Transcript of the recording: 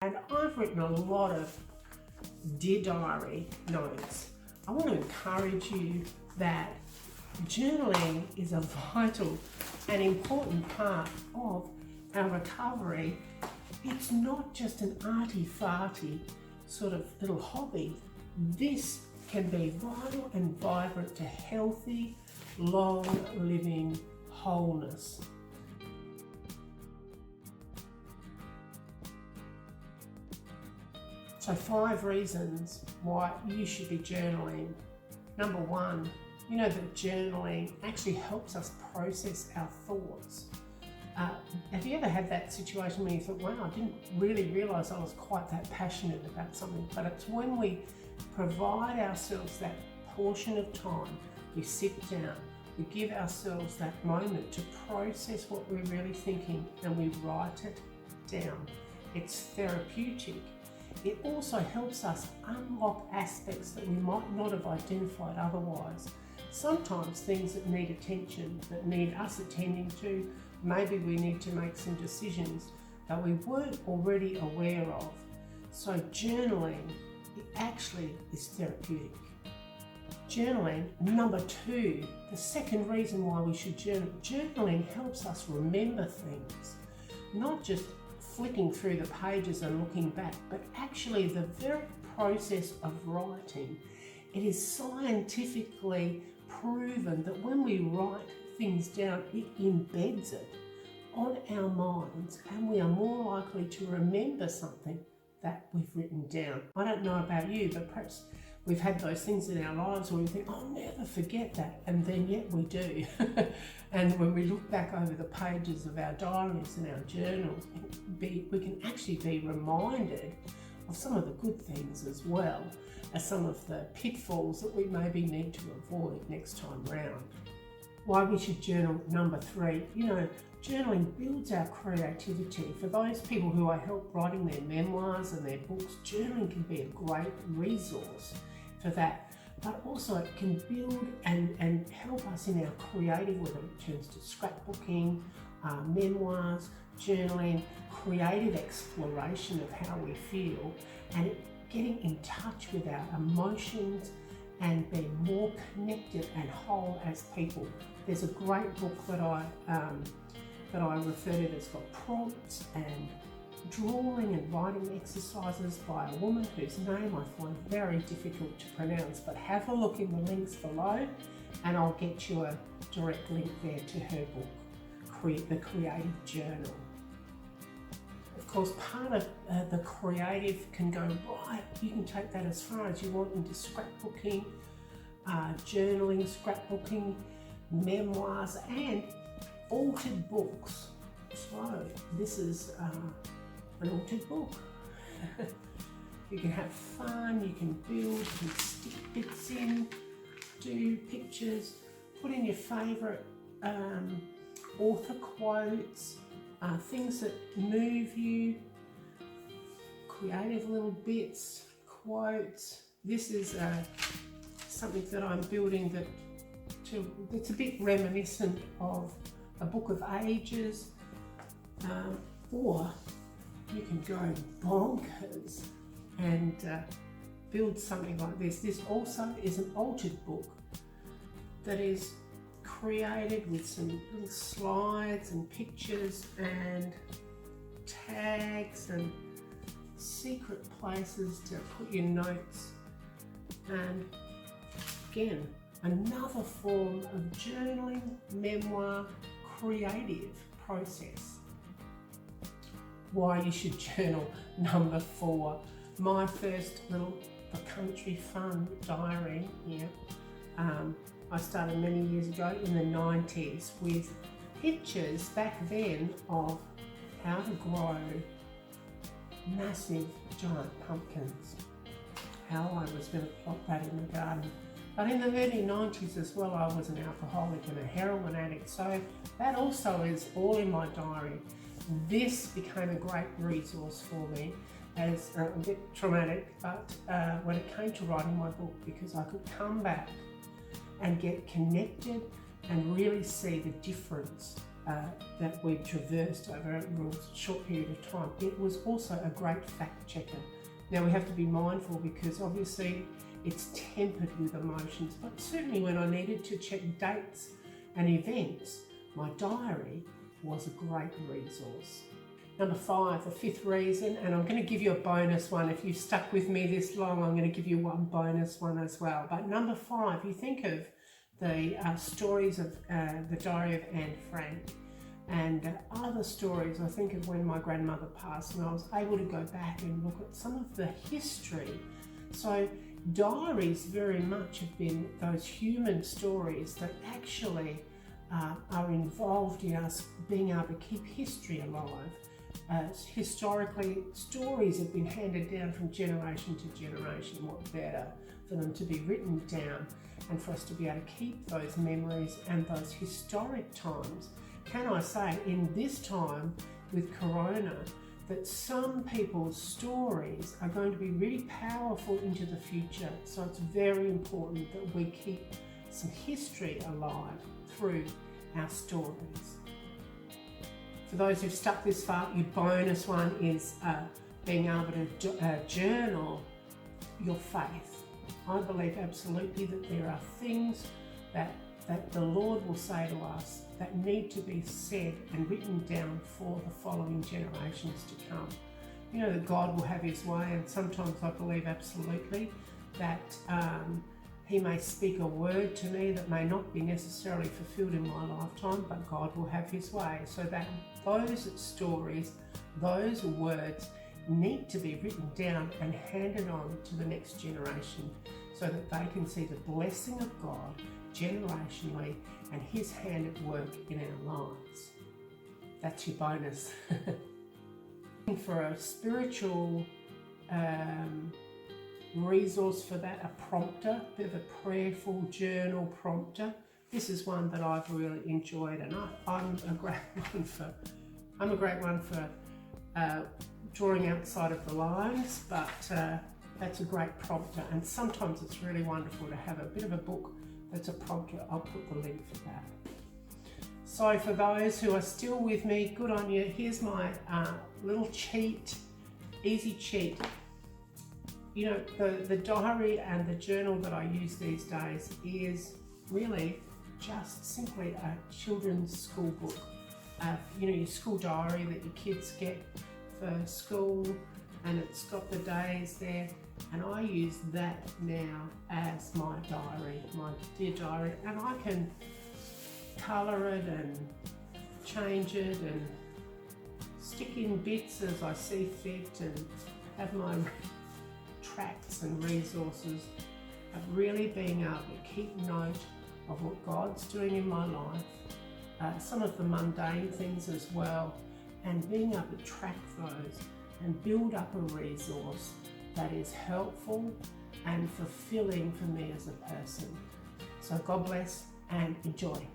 And I've written a lot of Dear Diary notes. I want to encourage you that journaling is a vital and important part of our recovery. It's not just an arty-farty sort of little hobby. This can be vital and vibrant to healthy, long-living wholeness. So 5 reasons why you should be journaling. Number 1, you know that journaling actually helps us process our thoughts. Have you ever had that situation where you thought, wow, I didn't really realise I was quite that passionate about something? But it's when we provide ourselves that portion of time, we sit down, we give ourselves that moment to process what we're really thinking and we write it down. It's therapeutic. It also helps us unlock aspects that we might not have identified otherwise. Sometimes things that need attention, that need us attending to, maybe we need to make some decisions that we weren't already aware of. So journaling, it actually is therapeutic. Journaling, number 2, the second reason why we should journal. Journaling helps us remember things, not just flicking through the pages and looking back, but actually the very process of writing. It is scientifically proven that when we write things down, it embeds it on our minds and we are more likely to remember something that we've written down. I don't know about you, but perhaps we've had those things in our lives where we think, I'll never forget that, and then yet we do. And when we look back over the pages of our diaries and our journals, we can actually be reminded of some of the good things as well as some of the pitfalls that we maybe need to avoid next time round. Why we should journal, number 3, journaling builds our creativity. For those people who I help writing their memoirs and their books, journaling can be a great resource for that. But also it can build and help us in our creative, whether it turns to scrapbooking, memoirs, journaling, creative exploration of how we feel, and getting in touch with our emotions and being more connected and whole as people. There's a great book that I refer to that's got prompts and drawing and writing exercises by a woman whose name I find very difficult to pronounce, but have a look in the links below and I'll get you a direct link there to her book, The Creative Journal. Of course, part of the creative can go right, you can take that as far as you want into scrapbooking, journaling, scrapbooking, memoirs and altered books. So this is an altered book. You can have fun, you can build, you can stick bits in, do pictures, put in your favourite author quotes, things that move you, creative little bits, quotes. This is something that I'm building that's a bit reminiscent of a book of ages, or you can go bonkers and build something like this. This also is an altered book that is created with some little slides and pictures and tags and secret places to put your notes, and again another form of journaling, memoir, creative process. Why you should journal, number 4, my first little country fun diary here. I started many years ago in the 90s with pictures back then of how to grow massive giant pumpkins, how I was going to plot that in the garden. But in the early 90s as well, I was an alcoholic and a heroin addict, so that also is all in my diary. This became a great resource for me, as a bit traumatic, but when it came to writing my book, because I could come back and get connected and really see the difference that we've traversed over a real short period of time, it was also a great fact checker. Now we have to be mindful because obviously it's tempered with emotions, but certainly when I needed to check dates and events, my diary was a great resource. Number 5, the 5th reason, and I'm going to give you a bonus one. If you've stuck with me this long, I'm going to give you one bonus one as well. But number 5, you think of the stories of the Diary of Anne Frank and other stories. I think of when my grandmother passed and I was able to go back and look at some of the history. So diaries very much have been those human stories that actually are involved in us being able to keep history alive. Historically, stories have been handed down from generation to generation. What better for them to be written down and for us to be able to keep those memories and those historic times. Can I say, in this time with Corona, that some people's stories are going to be really powerful into the future. So it's very important that we keep some history alive through our stories. For those who've stuck this far, your bonus one is being able to journal your faith. I believe absolutely that there are things that the Lord will say to us that need to be said and written down for the following generations to come. You know that God will have his way, and sometimes I believe absolutely that he may speak a word to me that may not be necessarily fulfilled in my lifetime, but God will have his way, so that those stories, those words need to be written down and handed on to the next generation so that they can see the blessing of God generationally and his hand at work in our lives. That's your bonus. For a spiritual resource for that, a prompter, a bit of a prayerful journal prompter. This is one that I've really enjoyed, and I'm a great one for drawing outside of the lines, but that's a great prompter, and sometimes it's really wonderful to have a bit of a book that's a prompter. I'll put the link for that. So for those who are still with me, good on you. Here's my little cheat, easy cheat. You know, the diary and the journal that I use these days is really just simply a children's school book. You know, your school diary that your kids get for school, and it's got the days there, and I use that now as my diary, my dear diary, and I can colour it and change it and stick in bits as I see fit and have my tracks and resources of really being able to keep note of what God's doing in my life, some of the mundane things as well, and being able to track those and build up a resource that is helpful and fulfilling for me as a person. So God bless and enjoy.